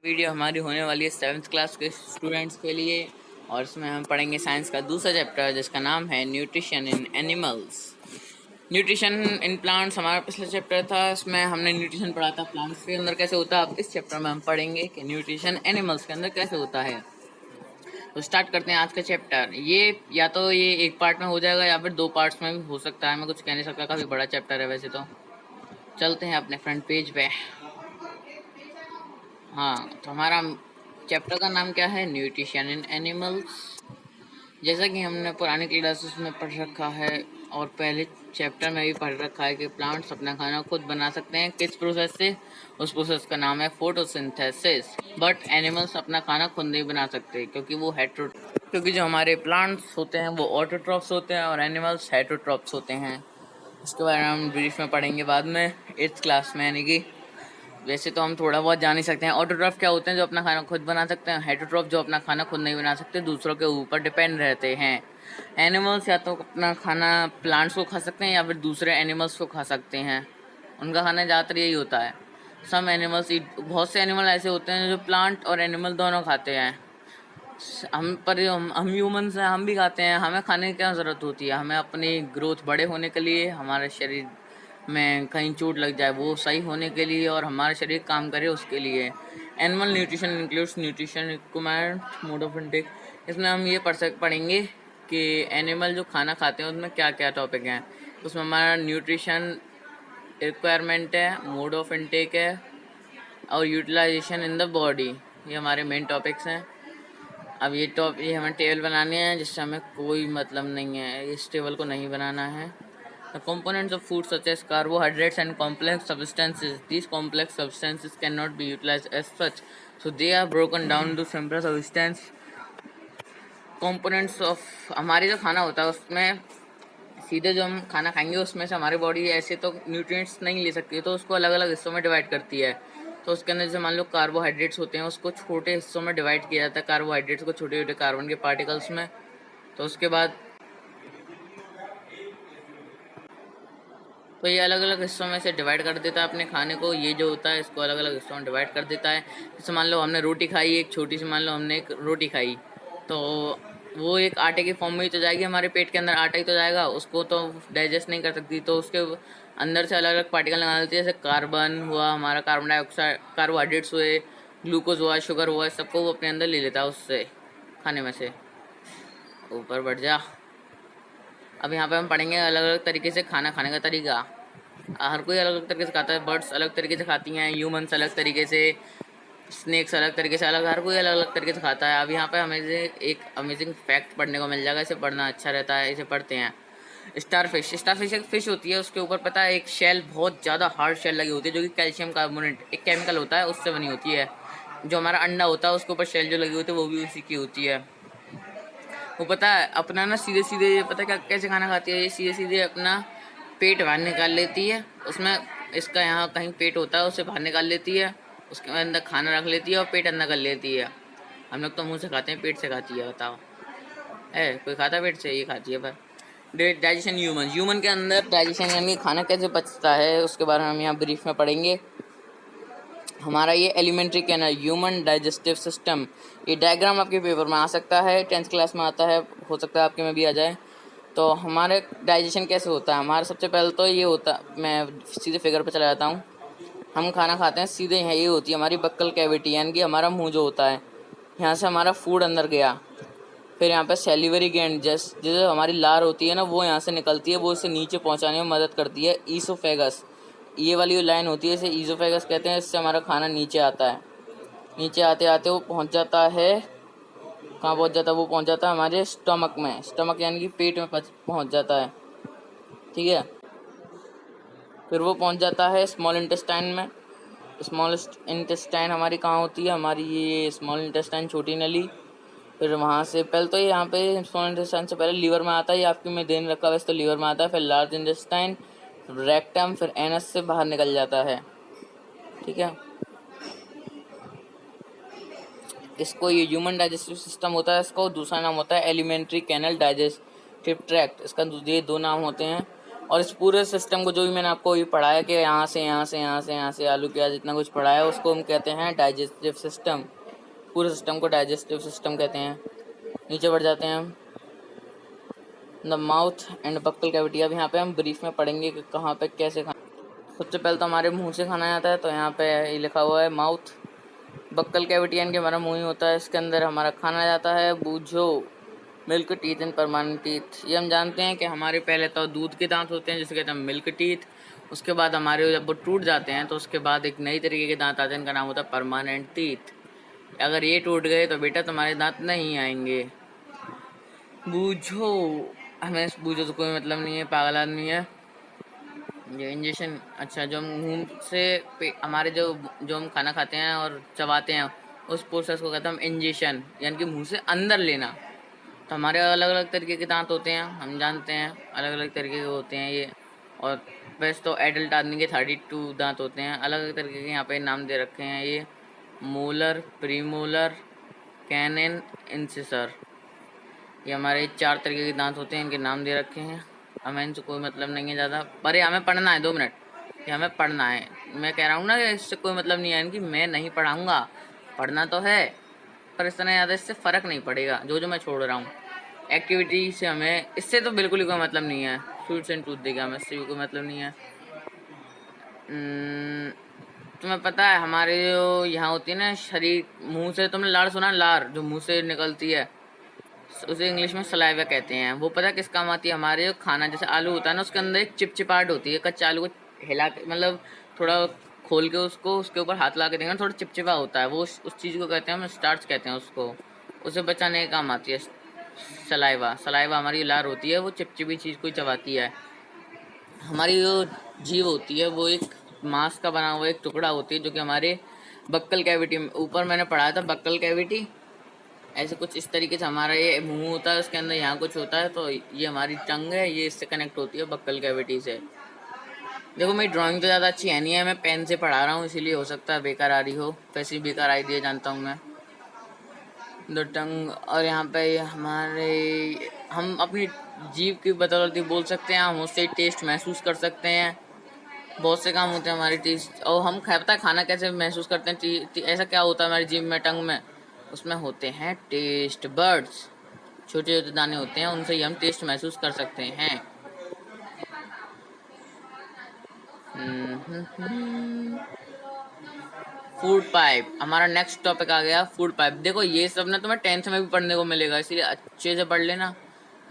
Video हमारी होने वाली है 7th क्लास के स्टूडेंट्स के लिए और इसमें हम पढ़ेंगे साइंस का दूसरा चैप्टर जिसका नाम है nutrition in animals. Nutrition in plants हमारा पिछला चैप्टर था, इसमें हमने न्यूट्रिशन पढ़ा था प्लांट्स के अंदर कैसे होता है। अब इस चैप्टर में हम पढ़ेंगे कि न्यूट्रिशन एनिमल्स के अंदर कैसे होता है। तो स्टार्ट करते हैं आज का चैप्टर। या तो ये एक पार्ट में हो जाएगा या फिर 2 पार्ट्स में भी हो सकता है, मैं कुछ कह नहीं सकता, काफ़ी बड़ा चैप्टर है वैसे तो। चलते हैं अपने फ्रंट पेज पे। हाँ, तो हमारा चैप्टर का नाम क्या है? Nutrition in animals. जैसा कि हमने पुरानी क्लासेस में पढ़ रखा है और पहले चैप्टर में भी पढ़ रखा है कि प्लांट्स अपना खाना खुद बना सकते हैं। किस प्रोसेस से? उस प्रोसेस का नाम है फोटोसिंथेसिस। बट एनिमल्स अपना खाना खुद नहीं बना सकते क्योंकि जो हमारे प्लांट्स होते हैं वो ऑटोट्रॉफ्स होते हैं और एनिमल्स हेटरोट्रॉफ्स होते हैं। इसके बारे में हम ब्रीफ में पढ़ेंगे बाद में 8th क्लास में, यानी कि वैसे तो हम थोड़ा बहुत जान ही सकते हैं। ऑटोट्रॉफ क्या होते हैं? जो अपना खाना खुद बना सकते हैं। हेटरोट्रॉफ जो अपना खाना खुद नहीं बना सकते, दूसरों के ऊपर डिपेंड रहते हैं। एनिमल्स या तो अपना खाना प्लांट्स को खा सकते हैं या फिर दूसरे एनिमल्स को खा सकते हैं। उनका खाना ज़्यादातर यही होता है। सम एनिमल्स बहुत से एनिमल ऐसे होते हैं जो प्लांट और एनिमल दोनों खाते हैं। हम ह्यूमन्स हैं, हम भी खाते हैं। हमें खाने की क्या ज़रूरत होती है? हमें अपनी ग्रोथ बड़े होने के लिए, हमारे शरीर में कहीं चोट लग जाए वो सही होने के लिए और हमारा शरीर काम करे उसके लिए। Animal nutrition includes nutrition requirement mode of intake. इसमें हम ये पढ़ेंगे कि एनिमल जो खाना खाते हैं उसमें क्या क्या टॉपिक हैं। उसमें हमारा न्यूट्रिशन रिक्वायरमेंट है, मोड ऑफ इनटेक है और यूटिलाइजेशन इन द बॉडी। ये हमारे मेन टॉपिक्स हैं। अब ये हमें टेबल बनानी है जिससे हमें कोई मतलब नहीं है, इस टेबल को नहीं बनाना है। The components of food such as carbohydrates and complex substances. These complex substances cannot be utilized as such, so they are broken down to simpler substance. Components of हमारे जो खाना होता है उसमें सीधे जो हम खाना खाएंगे उसमें से हमारी बॉडी ऐसे तो न्यूट्रिएंट्स नहीं ले सकती, तो उसको अलग अलग हिस्सों में डिवाइड करती है। तो उसके अंदर जैसे मान लो कार्बोहाइड्रेट्स होते हैं, उसको छोटे हिस्सों में डिवाइड किया जाता है, कार्बोहाइड्रेट्स को छोटे छोटे कार्बन के पार्टिकल्स में। तो उसके बाद तो ये अलग अलग हिस्सों में से डिवाइड कर देता है अपने खाने को। ये जो होता है इसको अलग अलग हिस्सों में डिवाइड कर देता है। जैसे मान लो हमने रोटी खाई, एक छोटी सी मान लो हमने एक रोटी खाई, तो वो एक आटे की फॉर्म में ही तो जाएगी, हमारे पेट के अंदर आटा ही तो जाएगा, उसको तो डाइजेस्ट नहीं कर सकती। तो उसके अंदर से अलग अलग पार्टिकल निकाल देती है। जैसे कार्बन हुआ हमारा, कार्बन डाइऑक्साइड, कार्बोहाइड्रेट्स हुए, ग्लूकोज हुआ, शुगर हुआ, सबको वो अपने अंदर ले लेता है उससे खाने में से। ऊपर बढ़ जा। अब यहाँ पे हम पढ़ेंगे अलग अलग तरीके से खाना खाने का तरीका। हर कोई अलग अलग तरीके से खाता है। बर्ड्स अलग तरीके से खाती हैं, ह्यूमन्स अलग तरीके से, स्नेक्स अलग तरीके से, हर कोई अलग अलग तरीके से खाता है। अब यहाँ पे हमें एक अमेजिंग फैक्ट पढ़ने को मिल जाएगा, इसे पढ़ना अच्छा रहता है, इसे पढ़ते हैं। स्टारफिश एक फिश होती है, उसके ऊपर पता है एक शेल, बहुत ज़्यादा हार्ड शेल लगी होती है, जो कि कैल्शियम कार्बोनेट एक केमिकल होता है उससे बनी होती है। जो हमारा अंडा होता है उसके ऊपर शेल जो लगी होती है वो भी उसी की होती है। वो पता है अपना ना सीधे सीधे, पता है क्या कैसे खाना खाती है? ये सीधे सीधे अपना पेट बाहर निकाल लेती है। उसमें इसका यहाँ कहीं पेट होता है, उसे बाहर निकाल लेती है, उसके अंदर खाना रख लेती है और पेट अंदर कर लेती है। हम लोग तो मुंह से खाते हैं, पेट से खाती है? बताओ, है कोई खाता पेट से? ये खाती है। पर डाइजेशन ह्यूमन के अंदर डाइजेशन यानी खाना कैसे पचता है उसके बारे में हम यहाँ ब्रीफ में पढ़ेंगे। हमारा ये elementary canal, human digestive system, ये डायग्राम आपके पेपर में आ सकता है, 10th क्लास में आता है, हो सकता है आपके में भी आ जाए। तो हमारे डाइजेशन कैसे होता है? हमारा सबसे पहले तो ये होता, मैं सीधे फिगर पे चला जाता हूँ। हम खाना खाते हैं सीधे यहाँ, ये होती है हमारी बक्कल कैविटी, यानी कि हमारा मुंह जो होता है, यहाँ से हमारा फूड अंदर गया। फिर यहाँ पे सेलिवरी ग्लैंड, जैसे हमारी लार होती है ना, वो यहाँ से निकलती है, वो इसे नीचे पहुँचाने में मदद करती है। ईसोफेगस, ये वाली जो लाइन होती है इसे ईसोफेगस कहते हैं। इससे हमारा खाना नीचे आता है। नीचे आते आते वो पहुँच जाता है, कहाँ पहुँच जाता है? वो पहुँच जाता है हमारे स्टमक में। स्टमक यानी कि पेट में पहुँच जाता है, ठीक है। फिर वो पहुँच जाता है स्मॉल इंटेस्टाइन में। स्मॉल इंटेस्टाइन हमारी कहाँ होती है? हमारी ये स्मॉल इंटेस्टाइन, छोटी नली। फिर वहाँ से पहले तो यहाँ पे स्मॉल इंटेस्टाइन से पहले लीवर में आता है, ये आपकी में देन रखा वैसे तो लीवर में आता है। फिर लार्ज इंटेस्टाइन, रेक्टम, फिर एनस से बाहर निकल जाता है, ठीक है। इसको ये ह्यूमन डाइजेस्टिव सिस्टम होता है, इसको दूसरा नाम होता है एलिमेंट्री कैनल डाइजेस्टिव ट्रैक्ट। इसका ये 2 नाम होते हैं। और इस पूरे सिस्टम को जो भी मैंने आपको ये पढ़ाया कि यहाँ से यहाँ से यहाँ से यहाँ से आलू प्याज इतना कुछ पढ़ाया, उसको हम कहते हैं डाइजेस्टिव सिस्टम। पूरे सिस्टम को डाइजेस्टिव सिस्टम कहते हैं। नीचे बढ़ जाते हैं हम। The mouth and buccal cavity. अब यहाँ पे हम ब्रीफ में पढ़ेंगे कि कहाँ पे कैसे खाना। सबसे पहले तो हमारे मुंह से खाना जाता है, तो यहाँ पे ये लिखा हुआ है माउथ। बक्कल कैविटी यानी कि हमारा मुंह ही होता है, इसके अंदर हमारा खाना जाता है। बूझो milk teeth and permanent teeth. ये हम जानते हैं कि हमारे पहले तो दूध के दांत होते हैं जिसे कहते हैं मिल्क टीथ। उसके बाद हमारे जब वो टूट जाते हैं तो उसके बाद एक नई तरीके के दांत आते हैं, इनका नाम होता है परमानेंट टीथ। अगर ये टूट गए तो बेटा तुम्हारे दांत नहीं आएंगे। बूझो, हमें बूझो तो कोई मतलब नहीं है, पागल आदमी है ये। इंजेक्शन, अच्छा, जो मुंह से हमारे जो हम खाना खाते हैं और चबाते हैं उस प्रोसेस को कहते हैं हम इंजेक्शन, यानी कि मुंह से अंदर लेना। तो हमारे अलग अलग तरीके के दांत होते हैं, हम जानते हैं अलग अलग तरीके के होते हैं ये। और वैसे तो एडल्ट आदमी के 32 दांत होते हैं, अलग अलग तरीके के यहाँ पे नाम दे रखे हैं ये। मोलर, प्रीमोलर, कैनन, इंसिसर, ये हमारे 4 तरीके के दांत होते हैं, इनके नाम दे रखे हैं। हमें इनसे कोई मतलब नहीं है ज़्यादा, पर ये हमें पढ़ना है। 2 मिनट, ये हमें पढ़ना है। मैं कह रहा हूँ ना कि इससे कोई मतलब नहीं है, इनकी मैं नहीं पढ़ाऊँगा, पढ़ना तो है पर इस तरह ज़्यादा इससे फ़र्क नहीं पड़ेगा जो मैं छोड़ रहा हूँ। एक्टिविटी से हमें इससे तो बिल्कुल ही कोई मतलब नहीं है। स्वीट्स एंड टूथ देगा, हमें इससे भी कोई मतलब नहीं है। तुम्हें पता है हमारे जो यहाँ होती है ना शरीर, मुंह से, तुमने लार सुना? लार जो मुंह से निकलती है उसे इंग्लिश में सलाइवा कहते हैं। वो पता है किस काम आती है? हमारे जो खाना जैसे आलू होता है ना, उसके अंदर एक चिपचिपाहट होती है। कच्चे आलू को हिला के, मतलब थोड़ा खोल के उसको उसके ऊपर हाथ ला के देंगे, थोड़ा चिपचिपा होता है वो, उस चीज़ को कहते हैं हम स्टार्च कहते हैं उसको। उसे बचाने का काम आती है सलाइवा। सलाइवा हमारी लार होती है, वो चिपचिपी चीज़ को चबाती है। हमारी जो जीभ होती है वो एक मांस का बना हुआ एक टुकड़ा होती है जो कि हमारे बक्कल कैविटी में, ऊपर मैंने पढ़ाया था बक्कल कैविटी, ऐसे कुछ इस तरीके से हमारा ये मुंह होता है, उसके अंदर यहाँ कुछ होता है, तो ये हमारी टंग है, ये इससे कनेक्ट होती है बक्कल कैविटी से। देखो मेरी ड्राइंग तो ज़्यादा अच्छी है नहीं है, मैं पेन से पढ़ा रहा हूँ इसीलिए हो सकता है बेकार आ रही हो, वैसे ही बेकार आई दिए जानता हूँ मैं। द टंग, और यहाँ पे हमारे, हम अपनी जीभ की बदौलत बोल सकते हैं, हम उससे टेस्ट महसूस कर सकते हैं। बहुत से काम होते हैं हमारी टेस्ट, और हम पता है खाना कैसे महसूस करते हैं? ऐसा क्या होता है हमारी जीभ में, टंग में? उसमें होते हैं टेस्ट बर्ड्स, छोटे छोटे दाने होते हैं, उनसे ही हम टेस्ट महसूस कर सकते हैं। फूड पाइप, हमारा नेक्स्ट टॉपिक आ गया फूड पाइप। देखो ये सब ना तुम्हें 10th में भी पढ़ने को मिलेगा, इसलिए अच्छे से पढ़ लेना।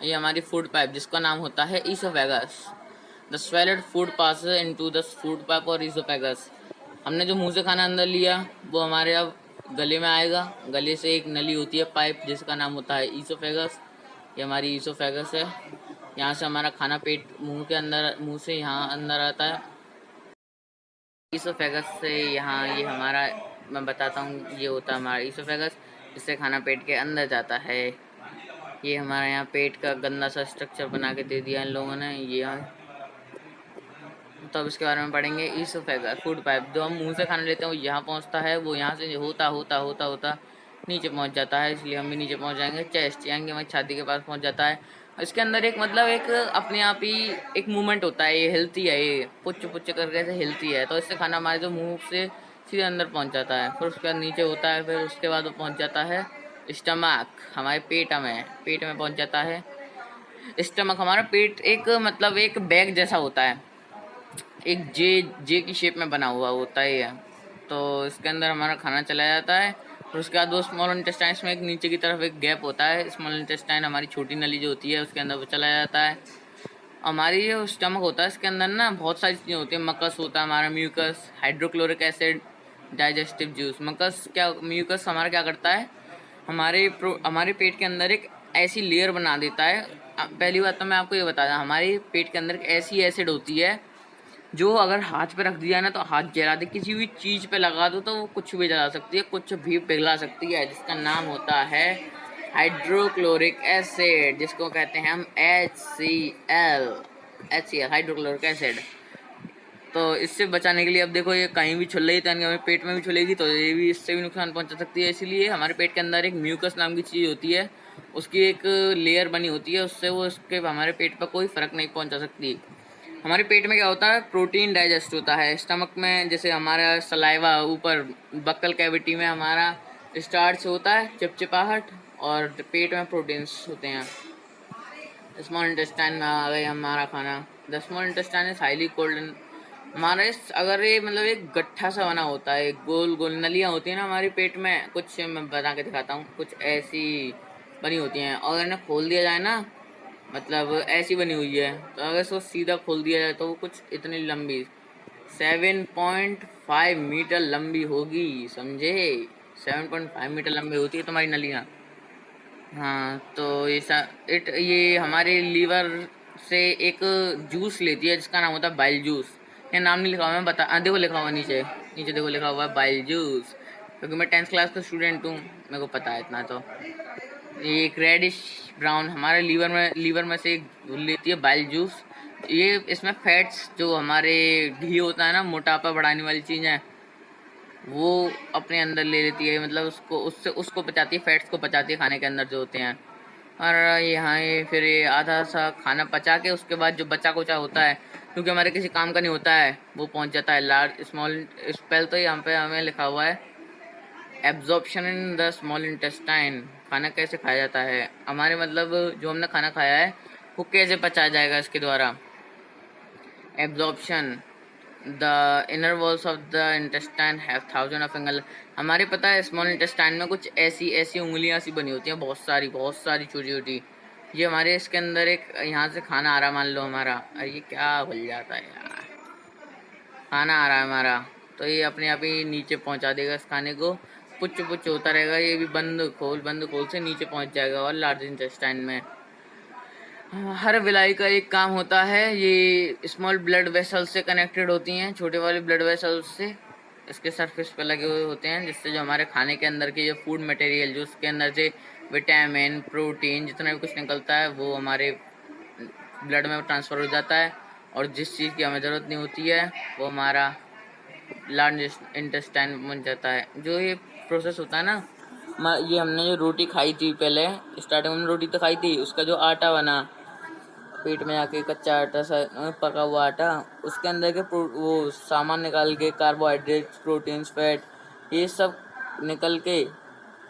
ये हमारी फूड पाइप जिसका नाम होता है oesophagus. The swallowed food passes into the food pipe और ईसोफेगस। हमने जो मुंह से खाना अंदर लिया वो हमारे अब गले में आएगा, गले से एक नली होती है पाइप जिसका नाम होता है ईसोफेगस। ये हमारी ईसोफेगस है, यहाँ से हमारा खाना पेट मुंह के अंदर, मुंह से यहाँ अंदर आता है। ईसोफेगस से यहाँ ये हमारा, मैं बताता हूँ, ये होता है हमारा ईसोफेगस, जिससे खाना पेट के अंदर जाता है। ये हमारा यहाँ पेट का गंदा सा स्ट्रक्चर बना के दे दिया इन लोगों ने ये। तो अब इसके बारे में पढ़ेंगे। ईसोफेगस फूड पाइप, जो हम मुंह से खाना लेते हैं वो यहाँ पहुँचता है, वो यहाँ से होता होता होता होता नीचे पहुँच जाता है, इसलिए हम भी नीचे पहुँच जाएंगे। चेस्ट यानी कि हमारी छाती के पास पहुँच जाता है। इसके अंदर एक मतलब एक अपने आप ही एक मूवमेंट होता है, ये हिलती है, ये पुच्च पुच्च करके ऐसे हिलती है, तो इससे खाना हमारे जो मुंह से सीधे अंदर पहुँच जाता है। फिर उसके बाद नीचे होता है, फिर उसके बाद वो पहुँच जाता है स्टमक, हमारे पेट में पहुँच जाता है। स्टमक हमारा पेट एक मतलब एक बैग जैसा होता है, एक जे की शेप में बना हुआ होता है ये। तो इसके अंदर हमारा खाना चला जाता है। फिर उसके बाद वो स्मॉल इंटेस्टाइन में एक नीचे की तरफ एक गैप होता है, स्मॉल इंटेस्टाइन हमारी छोटी नली जो होती है उसके अंदर वो चला जाता है। हमारी जो स्टमक होता है इसके अंदर ना बहुत सारी चीज़ें होती हैं। मकस होता है हमारा, mucus, hydrochloric acid, digestive juice. Mucus क्या, म्यूकस हमारा क्या करता है, हमारे पेट के अंदर एक ऐसी लेयर बना देता है। पहली बात तो मैं आपको ये बता दूँ, हमारे पेट के अंदर एक ऐसी एसिड होती है जो अगर हाथ पे रख दिया ना तो हाथ जला दे, किसी भी चीज़ पे लगा दो तो वो कुछ भी जला सकती है, कुछ भी पिघला सकती है, जिसका नाम होता है हाइड्रोक्लोरिक एसिड, जिसको कहते हैं हम HCl, हाइड्रोक्लोरिक एसिड। तो इससे बचाने के लिए अब देखो ये कहीं भी छुल रही तो हमें पेट में भी छुलेगी तो ये भी, इससे भी नुकसान पहुंचा सकती है। इसीलिए हमारे पेट के अंदर एक म्यूकस नाम की चीज़ होती है, उसकी एक लेयर बनी होती है, उससे वो उसके हमारे पेट पर कोई फ़र्क नहीं पहुंचा सकती। हमारे पेट में क्या होता है, प्रोटीन डाइजेस्ट होता है। स्टमक में जैसे हमारा सलाइवा ऊपर बक्कल कैविटी में हमारा स्टार्च होता है, चिपचिपाहट, और पेट में प्रोटीन्स होते हैं। स्मॉल इंटेस्टाइन में आ गई हमारा खाना। The small intestine is highly cold. हमारे अगर ये मतलब एक गट्ठा सा बना होता है, गोल गोल नलियाँ होती हैं ना हमारे पेट में, कुछ मैं बता के दिखाता हूँ, कुछ ऐसी बनी होती हैं, और इन्हें खोल दिया जाए ना, मतलब ऐसी बनी हुई है, तो अगर इसको सीधा खोल दिया जाए तो वो कुछ इतनी लंबी 7.5 मीटर लंबी होगी, समझे? 7.5 मीटर लंबी होती है तुम्हारी नलियाँ। हाँ, तो ये हमारे लीवर से एक जूस लेती है जिसका नाम होता है बाइल जूस। ये नाम नहीं लिखा हुआ, मैं बता देखो लिखा हुआ नीचे, नीचे देखो लिखा हुआ है बाइल जूस, क्योंकि मैं 10th क्लास का स्टूडेंट हूँ, मेरे को पता है इतना। तो ये एक रेडिश ब्राउन हमारे लीवर में से लेती है बाइल जूस। ये इसमें फैट्स, जो हमारे घी होता है ना, मोटापा बढ़ाने वाली चीज़ें, वो अपने अंदर ले लेती है, मतलब उसको पचाती है, फैट्स को पचाती है खाने के अंदर जो होते हैं। और यहाँ ये फिर ये आधा सा खाना पचा के उसके बाद जो बचा कुचा होता है, क्योंकि हमारे किसी काम का नहीं होता है, वो पहुँच जाता है लार्ज स्मॉल स्पेल। तो यहाँ पे हमें लिखा हुआ है absorption in the small intestine. खाना कैसे खाया जाता है हमारे, मतलब जो हमने खाना खाया है वो कैसे पचाया जाएगा इसके द्वारा। Absorption, the inner walls of the intestine have thousand of finger. हमारे पता है स्मॉल इंटेस्टाइन में कुछ ऐसी उंगलियां सी बनी होती हैं, बहुत सारी छोटी छोटी। ये हमारे इसके अंदर एक, यहाँ से खाना आ रहा मान लो हमारा, अरे ये क्या भूल जाता है यार, खाना आ रहा है हमारा, तो ये अपने आप ही नीचे पहुँचा देगा इस खाने को, पुच्छ पुच्छ होता रहेगा, ये भी बंद खोल से नीचे पहुँच जाएगा और लार्ज इंटेस्टाइन में। हर विलाई का एक काम होता है, ये स्मॉल ब्लड वेसल्स से कनेक्टेड होती हैं, छोटे वाले ब्लड वेसल्स से इसके सरफेस पे लगे हुए होते हैं, जिससे जो हमारे खाने के अंदर के जो फूड मटेरियल, जो उसके अंदर से विटामिन, प्रोटीन, जितना भी कुछ निकलता है वो हमारे ब्लड में ट्रांसफ़र हो जाता है, और जिस चीज़ की हमें ज़रूरत नहीं होती है वो हमारा लार्ज इंटेस्टाइन बन जाता है। जो ये प्रोसेस होता है ना, ये हमने जो रोटी खाई थी पहले, स्टार्टिंग में रोटी तो खाई थी, उसका जो आटा बना पेट में जाके, कच्चा आटा सा पका हुआ आटा, उसके अंदर के वो सामान निकाल के, कार्बोहाइड्रेट्स, प्रोटीन्स, फैट, ये सब निकल के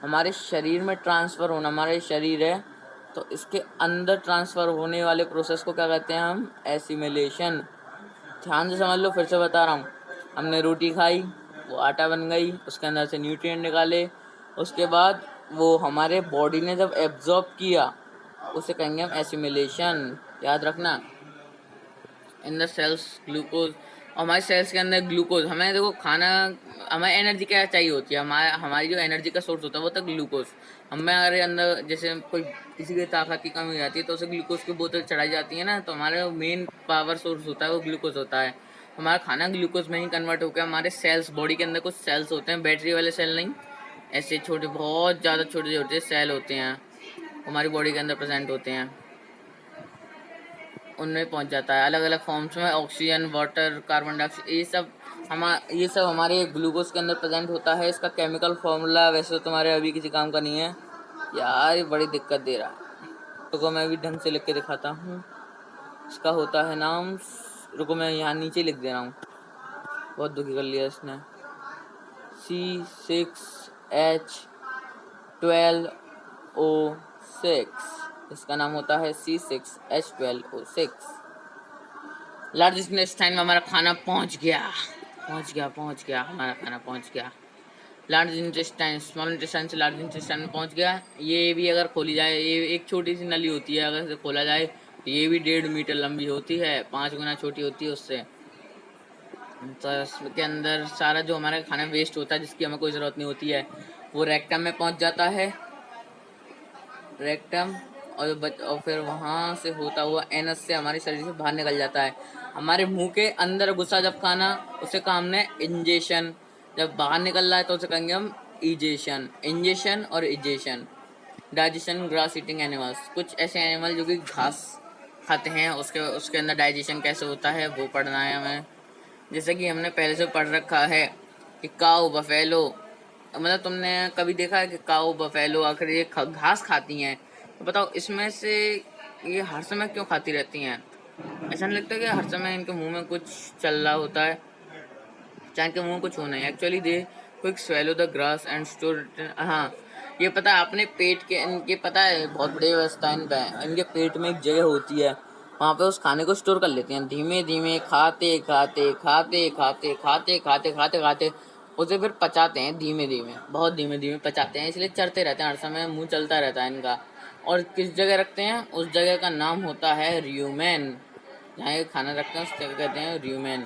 हमारे शरीर में ट्रांसफ़र होना, हमारे शरीर है तो इसके अंदर ट्रांसफ़र होने वाले प्रोसेस को क्या कहते हैं हम, एसिमिलेशन। ध्यान से समझ लो, फिर से बता रहा हूँ। हमने रोटी खाई, वो आटा बन गई, उसके अंदर से न्यूट्रिएंट निकाले, उसके बाद वो हमारे बॉडी ने जब एब्जॉर्ब किया उसे कहेंगे हम एसिमिलेशन। याद रखना। इन द सेल्स ग्लूकोज, हमारे सेल्स के अंदर ग्लूकोज, हमें देखो खाना, हमें एनर्जी क्या चाहिए होती है, हमारी जो एनर्जी का सोर्स होता है वो होता है ग्लूकोज। हमारे अंदर जैसे कोई किसी की ताकत की कमी हो जाती है तो उसे ग्लूकोज की बोतल चढ़ाई जाती है ना, तो हमारा मेन पावर सोर्स होता है वो ग्लूकोज होता है। हमारा खाना ग्लूकोज में ही कन्वर्ट होकर हमारे सेल्स, बॉडी के अंदर कुछ सेल्स होते हैं, बैटरी वाले सेल नहीं, ऐसे छोटे, बहुत ज़्यादा छोटे छोटे सेल होते हैं, हमारी बॉडी के अंदर प्रेजेंट होते हैं, उनमें पहुंच जाता है अलग अलग फॉर्म्स में, ऑक्सीजन, वाटर, कार्बन डाइऑक्साइड, ये सब हमारे ग्लूकोज के अंदर प्रेजेंट होता है। इसका केमिकल फार्मूला वैसे तो तुम्हारे अभी किसी काम का नहीं है यार, ये बड़ी दिक्कत दे रहा है, रुको मैं अभी ढंग से लिख के दिखाता हूँ। इसका होता है नाम, रुको मैं यहाँ नीचे लिख दे रहा हूँ, बहुत दुखी कर लिया इसने। C6H12O6, इसका नाम होता है C6H12O6। लार्ज इंटेस्टाइन में हमारा खाना पहुंच गया, हमारा खाना पहुंच गया। लार्ज इंटेस्टाइन, स्मॉल इंटेस्टाइन से लार्ज इंटेस्टाइन में पहुंच गया। ये भी अगर खोली जाए, ये एक छोटी सी नली होती है, अगर इसे खोला जाए तो ये भी 1.5 मीटर लंबी होती है, 5 गुना छोटी होती है उससे। तो इसके अंदर सारा जो हमारा खाना वेस्ट होता है, जिसकी हमें कोई ज़रूरत नहीं होती है, वो रेक्टम में पहुंच जाता है, रेक्टम, और फिर वहाँ से होता हुआ एनस से हमारे शरीर से बाहर निकल जाता है। हमारे मुंह के अंदर घुसा जब खाना, उसे काम ने इंजेशन, जब बाहर निकल रहा है तो उसे कहेंगे हम इजेशन। इंजेशन और egestion. Digestion, grass eating animals, कुछ ऐसे एनिमल जो कि घास खाते हैं, उसके अंदर डाइजेशन कैसे होता है वो पढ़ना है हमें। जैसे कि हमने पहले से पढ़ रखा है कि काऊ, बफेलो, मतलब तुमने कभी देखा है कि काऊ, बफेलो आखिर ये घास खाती हैं, तो बताओ इसमें से ये हर समय क्यों खाती रहती हैं? ऐसा नहीं लगता कि हर समय इनके मुंह में कुछ चल रहा होता है, चाहे इनके मुंह में कुछ होना है। Actually they quick swallow the grass and store. हाँ, ये पता है अपने पेट के, इनके पता है बहुत बड़ी व्यवस्था है इनका, इनके पेट में एक जगह होती है, वहाँ पे उस खाने को स्टोर कर लेते हैं, धीमे धीमे खाते खाते खाते खाते खाते खाते खाते खाते उसे फिर पचाते हैं, धीमे धीमे, बहुत धीमे धीमे पचाते हैं, इसलिए चरते रहते हैं, हर समय मुंह चलता रहता है इनका। और किस जगह रखते हैं, उस जगह का नाम होता है र्यूमेन, जहाँ ये खाना रखते हैं उस जगह कहते हैं र्यूमेन।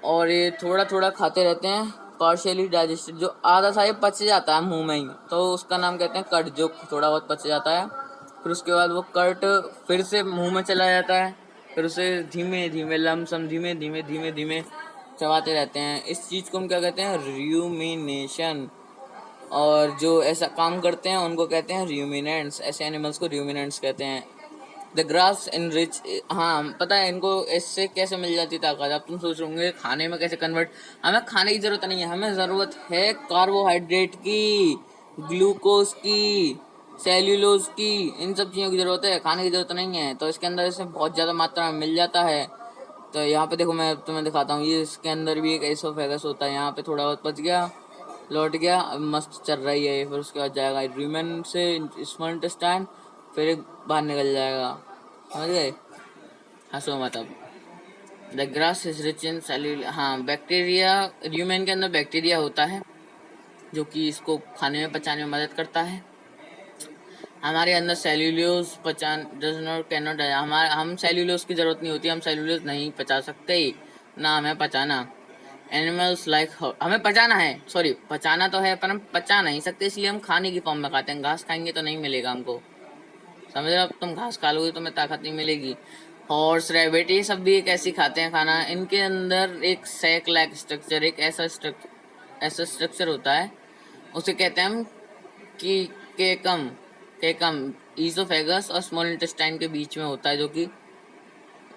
और ये थोड़ा थोड़ा खाते रहते हैं, पार्शियली डाइजेस्टेड, जो आधा सा ये पच जाता है मुंह में ही, तो उसका नाम कहते हैं कट, जो थोड़ा बहुत पच जाता है। फिर उसके बाद वो कट फिर से मुंह में चला जाता है, फिर उसे धीमे धीमे लमसम धीमे धीमे धीमे धीमे चबाते रहते हैं। इस चीज़ को हम क्या कहते हैं, र्यूमिनेशन। और जो ऐसा काम करते हैं उनको कहते हैं र्यूमिनेंट्स, ऐसे एनिमल्स को र्यूमिनेंट्स कहते हैं। द ग्रास इन रिच, हाँ पता है इनको इससे कैसे मिल जाती ताकत। अब तुम सोच रहे खाने में कैसे कन्वर्ट, हमें खाने की ज़रूरत नहीं है, हमें ज़रूरत है कार्बोहाइड्रेट की, ग्लूकोज की, सेल्यूलोज की, इन सब चीज़ों की ज़रूरत है, खाने की ज़रूरत नहीं है। तो इसके अंदर इसे बहुत ज़्यादा मात्रा में मिल जाता है। तो यहाँ पे देखो, मैं तुम्हें दिखाता हूँ, ये इसके अंदर भी एक एसोफेगस होता है, यहाँ पे थोड़ा बहुत बच गया, लौट गया, अब मस्त चल रही है। फिर उसके बाद जाएगा र्यूमेन से स्मॉल इंटेस्टाइन, फिर एक बाहर निकल जाएगा, समझ गए, हंसो मत अब। The grass is rich in cellulose, हाँ बैक्टीरिया, र्यूमेन के अंदर बैक्टीरिया होता है जो कि इसको खाने में पचाने में मदद करता है। हमारे अंदर सेल्यूलोज पचान डज नॉट कैन नॉट, हमारे हम सेल्यूलोज की ज़रूरत नहीं होती, हम सेल्यूलोज नहीं पचा सकते, ना हमें पचाना। एनिमल्स लाइक, हमें पचाना है, सॉरी पचाना तो है पर हम पचा नहीं सकते, इसलिए हम खाने की फॉर्म में खाते हैं। घास खाएंगे तो नहीं मिलेगा हमको, समझ रहे हो, अब तुम घास खा लोगे तो तुम्हें ताकत नहीं मिलेगी। हॉर्स, रैबिट, ये सब भी एक ऐसी खाते हैं खाना, इनके अंदर एक सैक लाइक स्ट्रक्चर, एक ऐसा स्ट्रक्चर होता है, उसे कहते हैं हम कि केकम, केकम ईसोफेगस और स्मॉल इंटेस्टाइन के बीच में होता है, जो कि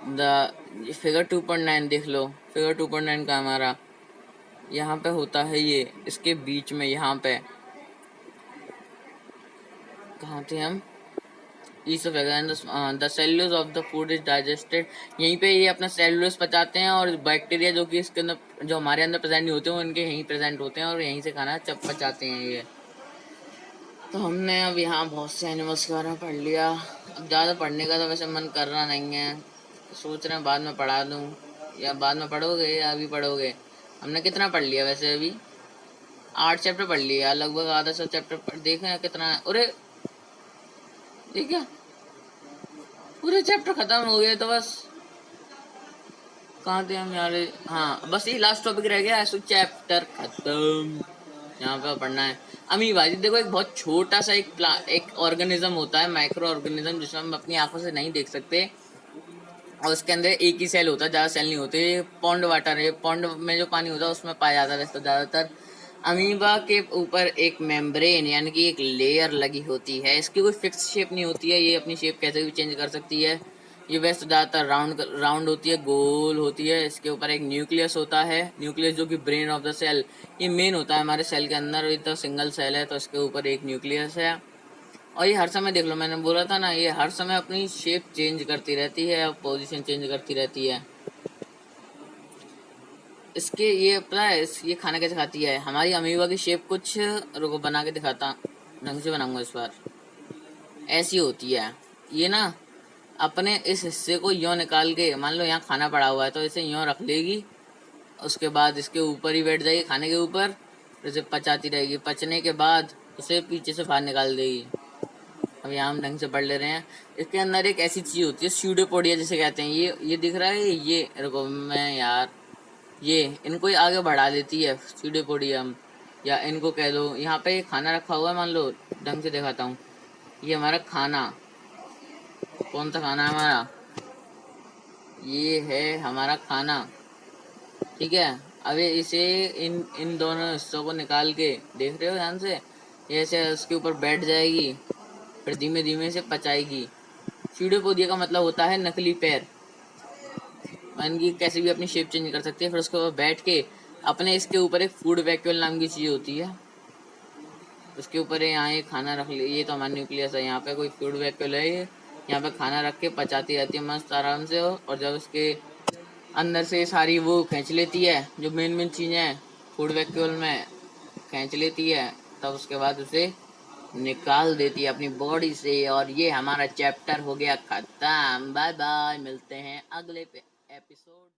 द फिगर 2.9 देख लो, फिगर 2.9 का हमारा यहाँ पे होता है, ये इसके बीच में, यहाँ पे कहाँ थे हम, oesophagus, the cellulose of the food is digested, यहीं पे ये अपना सेल्यूलोज पचाते हैं, और बैक्टीरिया जो कि इसके अंदर, जो हमारे अंदर प्रेजेंट नहीं होते, वो इनके यहीं प्रेजेंट होते हैं और यहीं से खाना पचाते हैं ये। तो हमने अब यहाँ बहुत से एनिमल्स के बारे में पढ़ लिया, अब ज़्यादा पढ़ने का तो वैसे मन कर रहा नहीं है, सोच रहे हैं बाद में पढ़ा दूँ, या बाद में पढ़ोगे या अभी पढ़ोगे। हमने कितना पढ़ लिया वैसे, अभी 8 चैप्टर पढ़ लिया, लगभग आधा 100 चैप्टर पढ़, देखें कितना, अरे ये क्या, पूरे चैप्टर खत्म हो गए, तो बस कहाँ थे हम यार, हाँ बस ये लास्ट टॉपिक रह गया, ऐसा चैप्टर खत्म, यहाँ पे पढ़ना है। अमीबा, देखो एक बहुत छोटा सा एक ऑर्गेनिज्म होता है, माइक्रो ऑर्गेनिज्म, जिसमें हम अपनी आंखों से नहीं देख सकते, और उसके अंदर एक ही सेल होता है, ज़्यादा सेल नहीं होते। पॉन्ड वाटर है, पॉन्ड में जो पानी होता है उसमें पाया जाता है वैसे तो ज़्यादातर। अमीबा के ऊपर एक मेम्ब्रेन यानी कि एक लेयर लगी होती है, इसकी कोई फिक्स शेप नहीं होती है, ये अपनी शेप कैसे भी चेंज कर सकती है। ये वैसे ज़्यादातर राउंड होती है, गोल होती है। इसके ऊपर एक न्यूक्लियस होता है, न्यूक्लियस जो कि ब्रेन ऑफ द सेल, ये मेन होता है हमारे सेल के अंदर, ये तो सिंगल सेल है तो इसके ऊपर एक न्यूक्लियस है। और ये हर समय देख लो, मैंने बोला था ना, ये हर समय अपनी शेप चेंज करती रहती है और पोजीशन चेंज करती रहती है। इसके ये पता है ये खाना कैसे खाती है, हमारी अमीबा की शेप कुछ, रुको बना के दिखाता, ढंग से बनाऊंगा इस बार, ऐसी होती है ये ना, अपने इस हिस्से को यूँ निकाल के, मान लो यहाँ खाना पड़ा हुआ है तो इसे यूँ रख लेगी, उसके बाद इसके ऊपर ही बैठ जाएगी खाने के ऊपर, फिर इसे पचाती रहेगी, पचने के बाद उसे पीछे से बाहर निकाल देगी। अब यहाँ हम ढंग से पढ़ ले रहे हैं। इसके अंदर एक ऐसी चीज़ होती है स्यूडोपोडिया जिसे कहते हैं, ये दिख रहा है, ये रुको मैं यार, ये इनको ही आगे बढ़ा देती है स्यूडोपोडियम, या इनको कह लो, यहाँ पे ये खाना रखा हुआ है, मान लो ढंग से दिखाता हूँ, ये हमारा खाना, कौन सा खाना है हमारा, ये है हमारा खाना, ठीक है। अब इसे इन इन दोनों हिस्सों को निकाल के, देख रहे हो ध्यान से, ये ऐसे उसके ऊपर बैठ जाएगी, फिर धीमे धीमे से पचाएगी। स्यूडोपोडिया का मतलब होता है नकली पैर, इनकी कैसे भी अपनी शेप चेंज कर सकती है। फिर उसके ऊपर बैठ के अपने, इसके ऊपर एक फूड वैक्यूल नाम की चीज़ होती है, उसके ऊपर यहाँ ये खाना रख ले, ये तो हमारा न्यूक्लियस है, यहाँ पे कोई फूड वैक्यूल है ये, यहाँ पे खाना रख के पचाती रहती है मस्त आराम से। और जब उसके अंदर से सारी वो खींच लेती है जो मेन मेन चीज़ें हैं फूड वैक्यूल में खींच लेती है, तब उसके बाद उसे निकाल देती है अपनी बॉडी से। और ये हमारा चैप्टर हो गया खत्म। बाय बाय, मिलते हैं अगले एपिसोड।